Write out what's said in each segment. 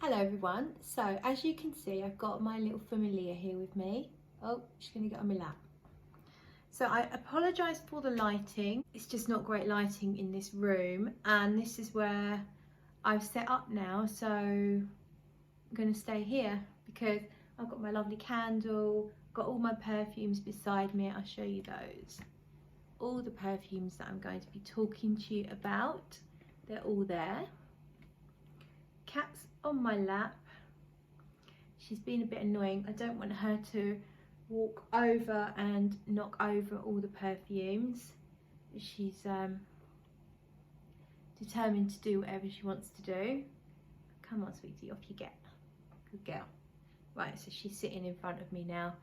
Hello everyone. So as you can see, I've got my little familiar here with me. Oh, she's going to get on my lap. So I apologise for the lighting. It's just not great lighting in this room, and this is where I've set up now. So I'm going to stay here because I've got my lovely candle, got all my perfumes beside me. I'll show you those. All the perfumes that I'm going to be talking to you about, they're all there. Cat's on my lap. She's been a bit annoying. I don't want her to walk over and knock over all the perfumes. She's determined to do whatever she wants to do. Come on, sweetie, off you get. Good girl. Right, so she's sitting in front of me now.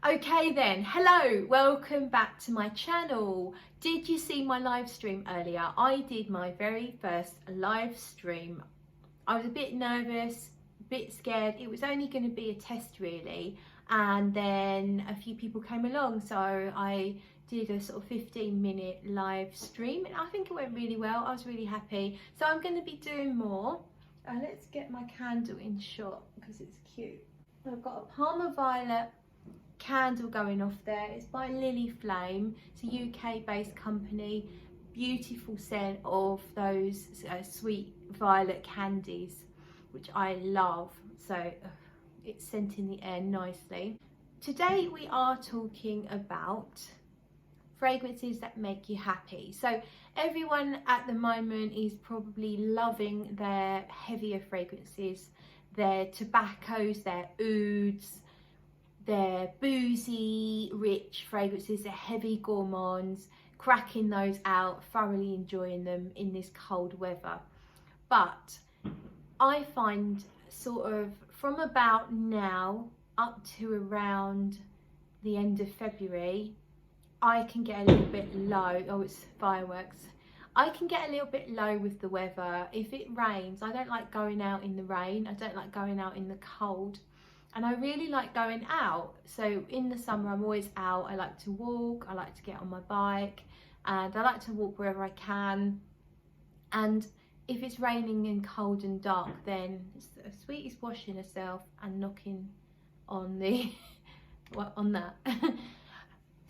Okay then, hello, welcome back to my channel. Did you see my live stream earlier? I did my very first live stream. I was a bit nervous, a bit scared. It was only going to be a test really, and then a few people came along, so I did a sort of 15-minute live stream, and I think it went really well. I was really happy. So I'm going to be doing more. Let's get my candle in shot because it's cute. I've got a Palmer Violet candle going off there. It's by Lily Flame. It's a UK based company. Beautiful scent of those sweet violet candies, which I love. So it's scenting the air nicely. Today we are talking about fragrances that make you happy. So everyone at the moment is probably loving their heavier fragrances, their tobaccos, their ouds, their boozy, rich fragrances, their heavy gourmands, cracking those out, thoroughly enjoying them in this cold weather. But I find sort of from about now up to around the end of February, I can get a little bit low. Oh, it's fireworks. I can get a little bit low with the weather. If it rains, I don't like going out in the rain. I don't like going out in the cold. And I really like going out. So in the summer, I'm always out. I like to walk. I like to get on my bike. And I like to walk wherever I can. And if it's raining and cold and dark, then it's the sweetest washing herself and knocking on the on that.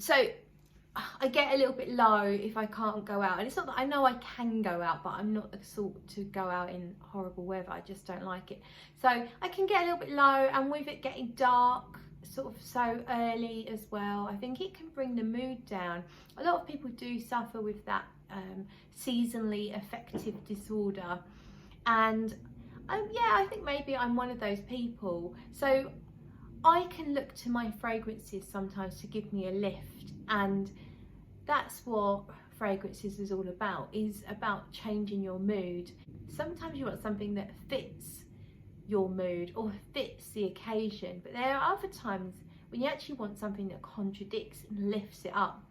So I get a little bit low if I can't go out. And it's not that I know I can go out, but I'm not the sort to go out in horrible weather. I just don't like it. So I can get a little bit low, and with it getting dark sort of so early as well, I think it can bring the mood down. A lot of people do suffer with that seasonally affective disorder, and yeah, I think maybe I'm one of those people. So I can look to my fragrances sometimes to give me a lift, and that's what fragrances is all about, is about changing your mood. Sometimes you want something that fits your mood or fits the occasion, but there are other times when you actually want something that contradicts and lifts it up.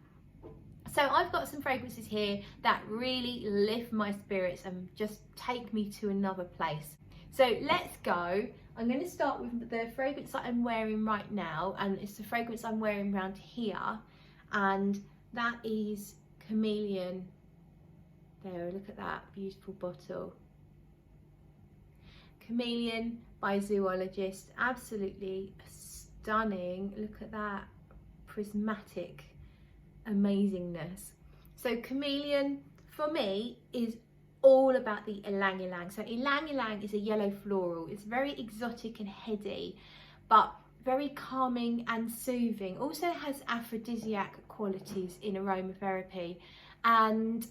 So I've got some fragrances here that really lift my spirits and just take me to another place. So let's go. I'm going to start with the fragrance that I'm wearing right now, and it's the fragrance I'm wearing around here, and that is Chameleon. There, look at that beautiful bottle. Chameleon by Zoologist, absolutely stunning. Look at that prismatic amazingness. So Chameleon for me is all about the ylang ylang. So ylang ylang is a yellow floral. It's very exotic and heady, but very calming and soothing. Also has aphrodisiac qualities in aromatherapy, and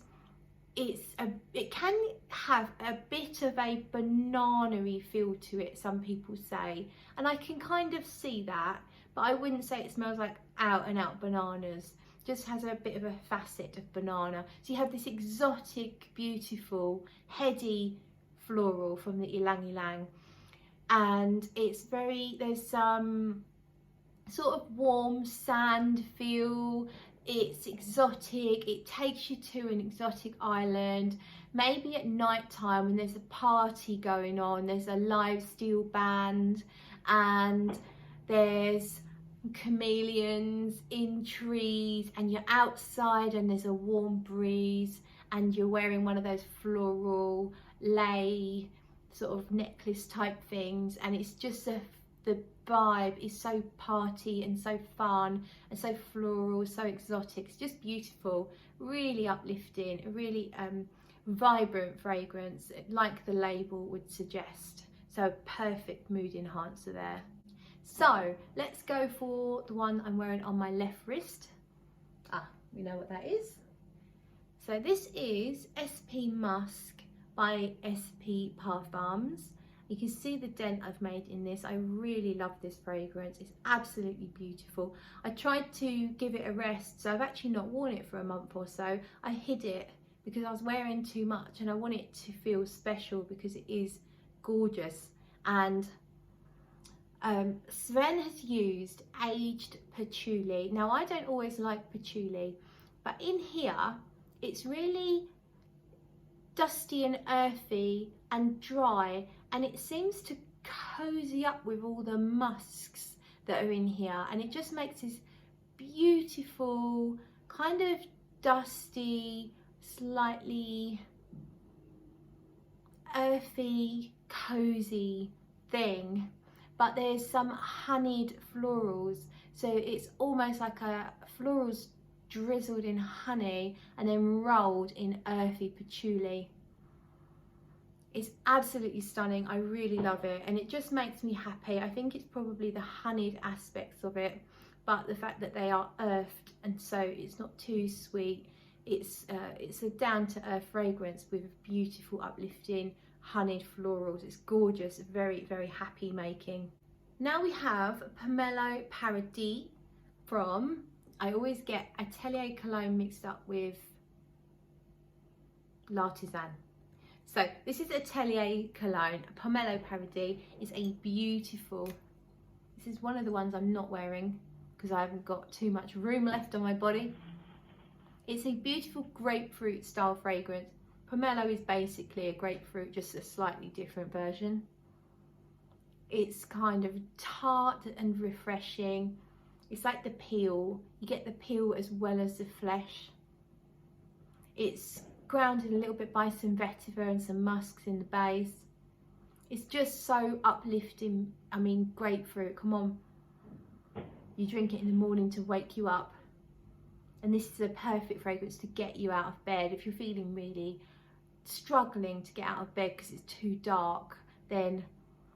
it can have a bit of a banana-y feel to it, some people say, and I can kind of see that, but I wouldn't say it smells like out and out bananas. Just has a bit of a facet of banana. So you have this exotic, beautiful, heady floral from the ylang ylang, and it's there's some sort of warm sand feel. It's exotic. It takes you to an exotic island, maybe at night time when there's a party going on. There's a live steel band, and there's chameleons in trees, and you're outside and there's a warm breeze, and you're wearing one of those floral lei sort of necklace type things, and it's just the vibe is so party and so fun and so floral, so exotic. It's just beautiful, really uplifting, really vibrant fragrance, like the label would suggest. So perfect mood enhancer there. So let's go for the one I'm wearing on my left wrist. We know what that is. So this is SP Musk by SP Parfums. You can see the dent I've made in this. I really love this fragrance. It's absolutely beautiful. I tried to give it a rest, so I've actually not worn it for a month or so. I hid it because I was wearing too much and I want it to feel special because it is gorgeous. And Sven has used aged patchouli. Now, I don't always like patchouli, but in here it's really dusty and earthy and dry, and it seems to cozy up with all the musks that are in here, and it just makes this beautiful kind of dusty, slightly earthy, cozy thing. But there's some honeyed florals, so it's almost like a florals drizzled in honey and then rolled in earthy patchouli. It's absolutely stunning. I really love it, and it just makes me happy. I think it's probably the honeyed aspects of it, but the fact that they are earthed, and so it's not too sweet. It's a down-to-earth fragrance with beautiful, uplifting, honeyed florals. It's gorgeous, very, very happy making. Now we have Pomelo Paradis from, I always get Atelier Cologne mixed up with L'Artisan. So this is Atelier Cologne. Pomelo Paradis is a beautiful, this is one of the ones I'm not wearing because I haven't got too much room left on my body. It's a beautiful grapefruit style fragrance. Pomelo is basically a grapefruit, just a slightly different version. It's kind of tart and refreshing. It's like the peel. You get the peel as well as the flesh. It's grounded a little bit by some vetiver and some musks in the base. It's just so uplifting. I mean, grapefruit, come on. You drink it in the morning to wake you up. And this is a perfect fragrance to get you out of bed. If you're feeling really struggling to get out of bed because it's too dark, then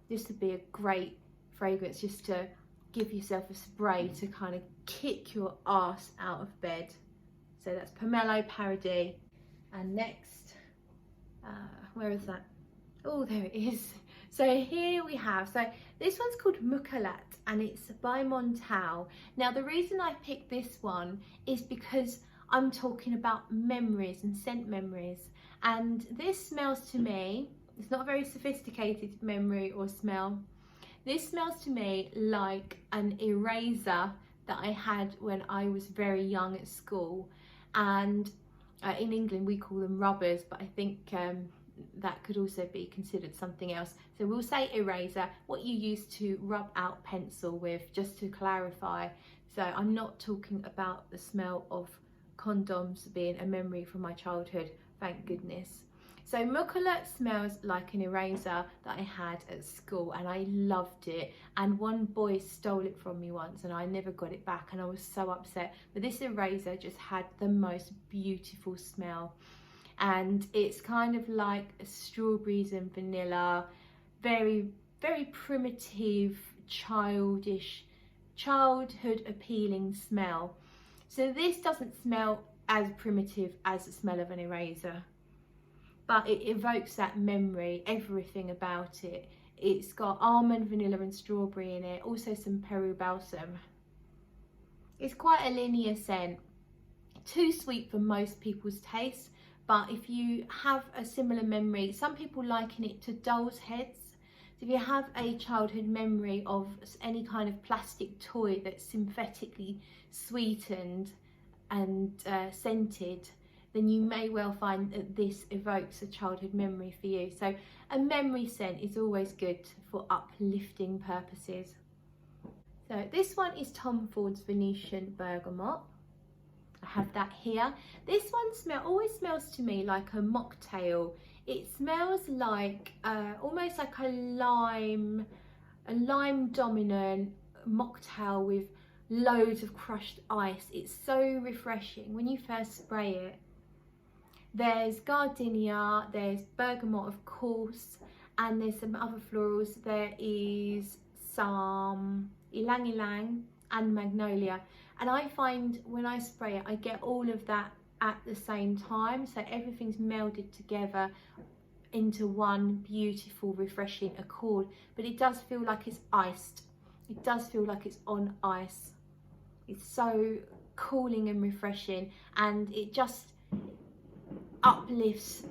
this would be a great fragrance just to give yourself a spray to kind of kick your ass out of bed. So that's Pomelo Paradis. And next, where is that? Oh, there it is. So here we have, so this one's called Collette and it's by Montal. Now the reason I picked this one is because I'm talking about memories and scent memories, and this smells to me, it's not a very sophisticated memory or smell. This smells to me like an eraser that I had when I was very young at school, and in England we call them rubbers, but I think that could also be considered something else. So we'll say eraser, what you use to rub out pencil with, just to clarify. So I'm not talking about the smell of condoms being a memory from my childhood, thank goodness. So Collette smells like an eraser that I had at school, and I loved it, and one boy stole it from me once and I never got it back, and I was so upset. But this eraser just had the most beautiful smell, and it's kind of like strawberries and vanilla, very, very primitive, childish, childhood appealing smell. So this doesn't smell as primitive as the smell of an eraser, but it evokes that memory, everything about it. It's got almond, vanilla and strawberry in it, also some Peru balsam. It's quite a linear scent, too sweet for most people's taste, but if you have a similar memory, some people liken it to doll's heads. So if you have a childhood memory of any kind of plastic toy that's synthetically sweetened and scented, then you may well find that this evokes a childhood memory for you. So a memory scent is always good for uplifting purposes. So this one is Tom Ford's Venetian Bergamot. I have that here. This one always smells to me like a mocktail It smells like almost like a lime dominant mocktail with loads of crushed ice. It's so refreshing when you first spray it. There's gardenia, there's bergamot of course, and there's some other florals. There is some ylang ylang and magnolia, and I find when I spray it I get all of that at the same time, so everything's melded together into one beautiful refreshing accord. But it does feel like it's iced, it does feel like it's on ice. It's so cooling and refreshing, and it just uplifts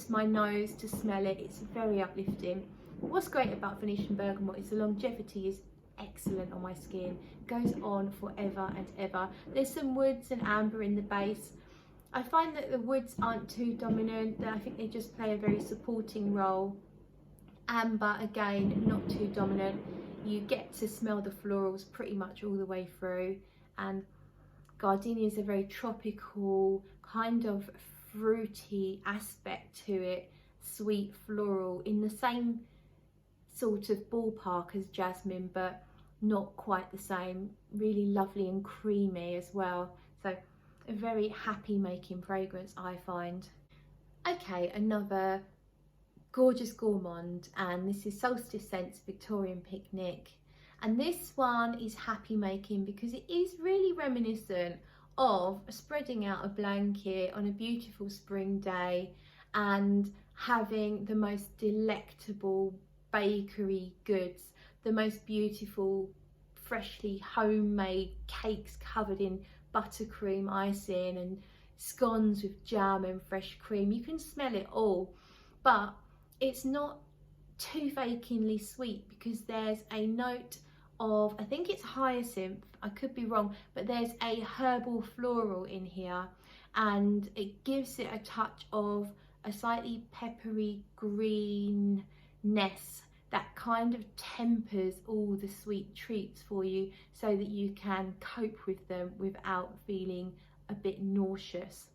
my nose to smell it. It's very uplifting. What's great about Venetian bergamot is the longevity is excellent on my skin. It goes on forever and ever. There's some woods and amber in the base. I find that the woods aren't too dominant. I think they just play a very supporting role. Amber, again, not too dominant. You get to smell the florals pretty much all the way through. And gardenia is a very tropical, kind of fruity aspect to it. Sweet floral, in the same sort of ballpark as jasmine, but not quite the same. Really lovely and creamy as well. So a very happy making fragrance, I find. Okay, another gorgeous gourmand, and this is Solstice Scents Victorian Picnic, and this one is happy making because it is really reminiscent of spreading out a blanket on a beautiful spring day and having the most delectable bakery goods, the most beautiful freshly homemade cakes covered in buttercream icing and scones with jam and fresh cream. You can smell it all, but it's not too fakingly sweet because there's a note of, I think it's hyacinth, I could be wrong, but there's a herbal floral in here, and it gives it a touch of a slightly peppery greenness that kind of tempers all the sweet treats for you so that you can cope with them without feeling a bit nauseous.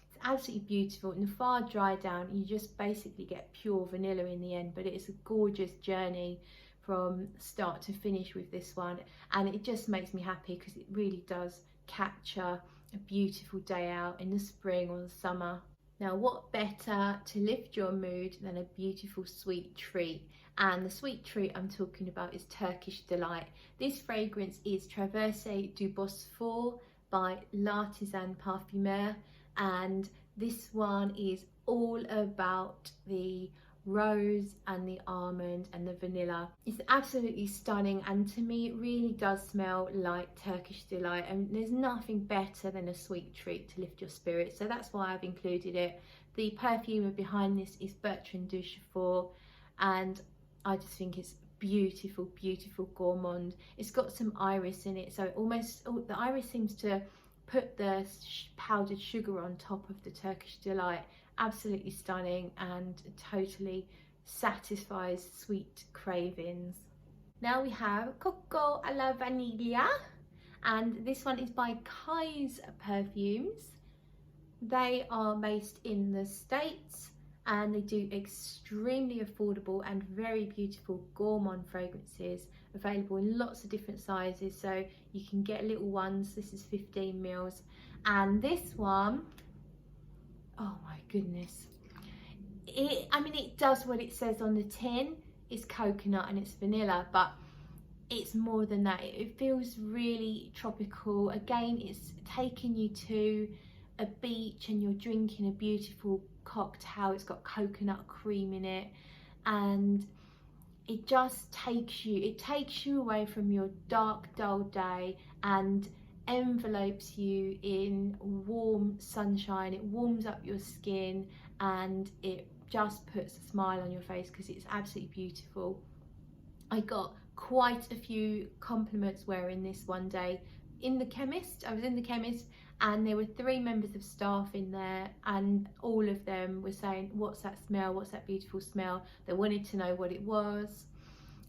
It's absolutely beautiful. In the far dry down, you just basically get pure vanilla in the end, but it's a gorgeous journey from start to finish with this one, and it just makes me happy because it really does capture a beautiful day out in the spring or the summer. Now, what better to lift your mood than a beautiful sweet treat? And the sweet treat I'm talking about is Turkish Delight. This fragrance is Traversée du Bosphore by L'Artisan Parfumeur, and this one is all about the rose and the almond and the vanilla. It's absolutely stunning, and to me it really does smell like Turkish Delight, and there's nothing better than a sweet treat to lift your spirits, so that's why I've included it. The perfumer behind this is Bertrand Duchefort, and I just think it's beautiful, beautiful gourmand. It's got some iris in it, so it almost, the iris seems to put the powdered sugar on top of the Turkish Delight. Absolutely stunning and totally satisfies sweet cravings. Now we have Coco a la Vanilla, and this one is by Kai's Perfumes. They are based in the States, and they do extremely affordable and very beautiful gourmand fragrances, available in lots of different sizes, so you can get little ones. This is 15 mils, and this one, oh my goodness, I mean it does what it says on the tin. It's coconut and it's vanilla, but it's more than that. It feels really tropical. Again, it's taking you to a beach and you're drinking a beautiful cocktail. It's got coconut cream in it, and it just takes you away from your dark, dull day and envelopes you in warm sunshine. It warms up your skin and it just puts a smile on your face because it's absolutely beautiful. I got quite a few compliments wearing this one day in the chemist. I was in the chemist and there were 3 members of staff in there, and all of them were saying, what's that smell, what's that beautiful smell? They wanted to know what it was,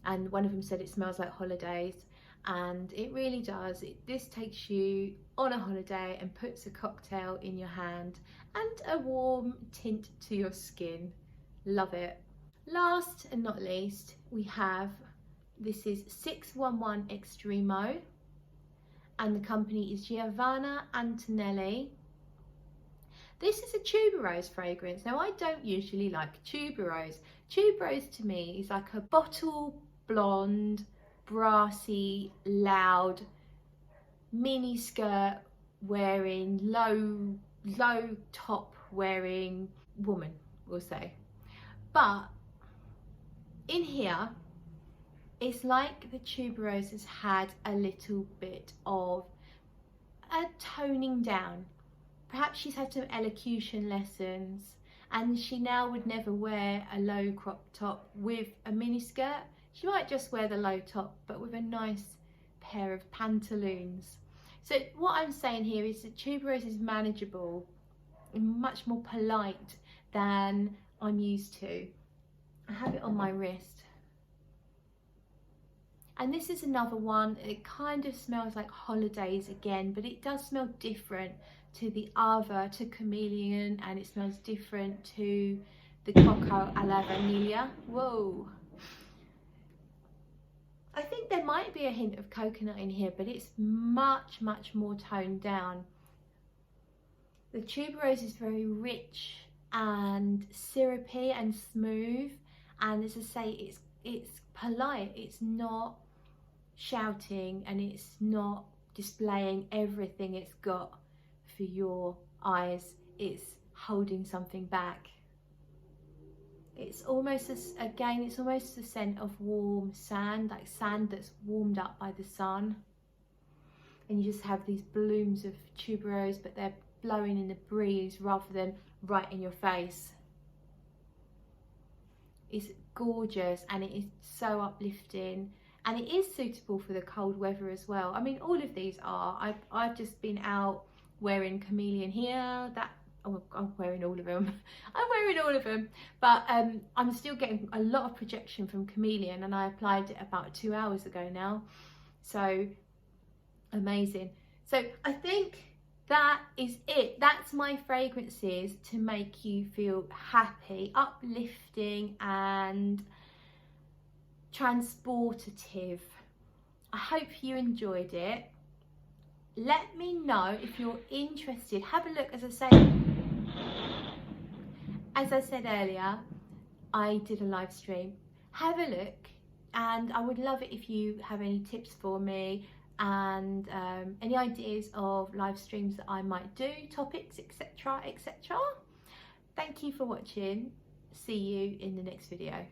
and one of them said it smells like holidays, and it really does. This takes you on a holiday and puts a cocktail in your hand and a warm tint to your skin. Love it. Last and not least, we have, this is 611 Extremo, and the company is Giovanna Antonelli. This is a tuberose fragrance. Now, I don't usually like tuberose. Tuberose to me is like a bottle blonde, brassy, loud, mini skirt wearing, low top wearing woman, we'll say. But in here, it's like the tuberose has had a little bit of a toning down. Perhaps she's had some elocution lessons, and she now would never wear a low crop top with a mini skirt. She might just wear the low top, but with a nice pair of pantaloons. So what I'm saying here is that tuberose is manageable and much more polite than I'm used to. I have it on my wrist. And this is another one. It kind of smells like holidays again, but it does smell different to the other, to Chameleon, and it smells different to the Coco a la Vanilla. Whoa. I think there might be a hint of coconut in here, but it's much more toned down. The tuberose is very rich and syrupy and smooth, and as I say, it's polite. It's not shouting, and it's not displaying everything it's got for your eyes. It's holding something back. It's almost, again, it's almost the scent of warm sand, like sand that's warmed up by the sun. And you just have these blooms of tuberose, but they're blowing in the breeze rather than right in your face. It's gorgeous, and it is so uplifting, and it is suitable for the cold weather as well. I mean, all of these are. I've just been out wearing Chameleon here, I'm wearing all of them. I'm wearing all of them, but I'm still getting a lot of projection from Chameleon, and I applied it about 2 hours ago now. So amazing. So I think that is it. That's my fragrances to make you feel happy, uplifting and transportative. I hope you enjoyed it. Let me know if you're interested. Have a look. As I said earlier, I did a live stream. Have a look, and I would love it if you have any tips for me, and any ideas of live streams that I might do, topics, etc, etc. Thank you for watching. See you in the next video.